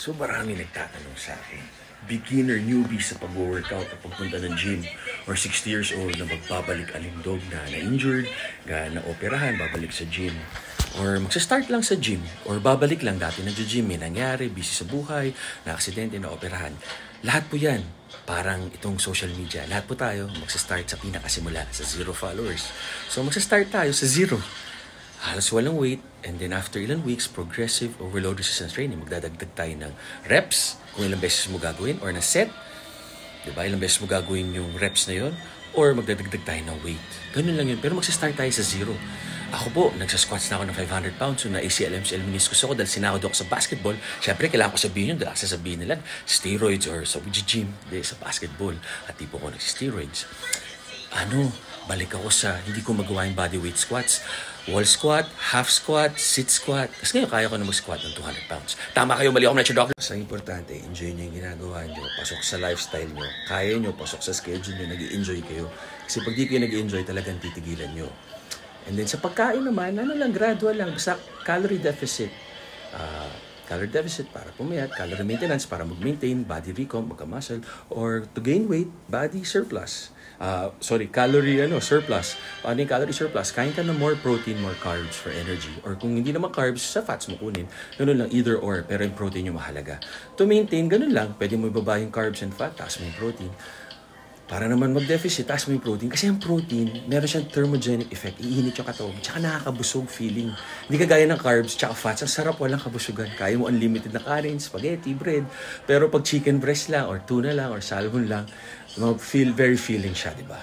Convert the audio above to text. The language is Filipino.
So marami nagtatanong sa akin, beginner, newbie sa pag-workout o pagpunta ng gym, or 60 years old na magbabalik alindog na na-injured, na operahan, babalik sa gym, or magsa-start lang sa gym, or babalik lang dati nag-gym, may nangyari, busy sa buhay, na-aksidente, na-operahan. Lahat po yan, parang itong social media. Lahat po tayo magsa-start sa pinakasimula, sa 0 followers. So magsa-start tayo sa 0. Halos walang weight, and then after ilang weeks, progressive overload resistance training. Magdadagdag tayo ng reps, kung ilang beses mo gagawin, or na set. Diba? Ilang beses mo gagawin yung reps na yon, or magdadagdag tayo ng weight. Ganun lang yun. Pero magsa-start tayo sa 0. Ako po, nagsasquats na ako ng 500 pounds. So na ACL, MCL, meniscus ako dahil sinakod ako sa basketball. Siyempre, kailangan ko sabihin yun dahil sasabihin nila steroids or sa gym, sa basketball. At di po ako nag-steroids. Balik ako sa hindi ko magawa yung bodyweight squats. Wall squat, half squat, sit squat. Tapos ngayon, kaya ko na mag-squat ng 200 pounds. Tama kayo, mali ako na doctor. Sa importante, enjoy nyo yung ginagawa nyo. Pasok sa lifestyle nyo. Kaya nyo, pasok sa schedule nyo. Nag-i-enjoy kayo. Kasi pag di kayo nag-i-enjoy, talagang titigilan nyo. And then sa pagkain naman, gradual lang. Basta calorie deficit. Calorie deficit para pumayat, calorie maintenance para mag-maintain, body recomp, magka-muscle, or to gain weight, body surplus. Calorie surplus. Paano yung calorie surplus? Kain ka na more protein, more carbs for energy. Or kung hindi naman carbs, sa fats mo kunin. Ganun lang, either or, pero yung protein yung mahalaga. To maintain, ganun lang. Pwede mo ibaba yung carbs and fat, taas mo yung protein. Para naman mag-deficit, taas mo yung protein. Kasi yung protein, meron siyang thermogenic effect. Iinit yung katawan. Tsaka nakakabusog feeling. Hindi kagaya ng carbs, tsaka fats. Ang sarap, walang kabusugan. Kaya mo unlimited na kanin, spaghetti, bread. Pero pag chicken breast lang, or tuna lang, or salmon lang, feel very filling siya, di ba?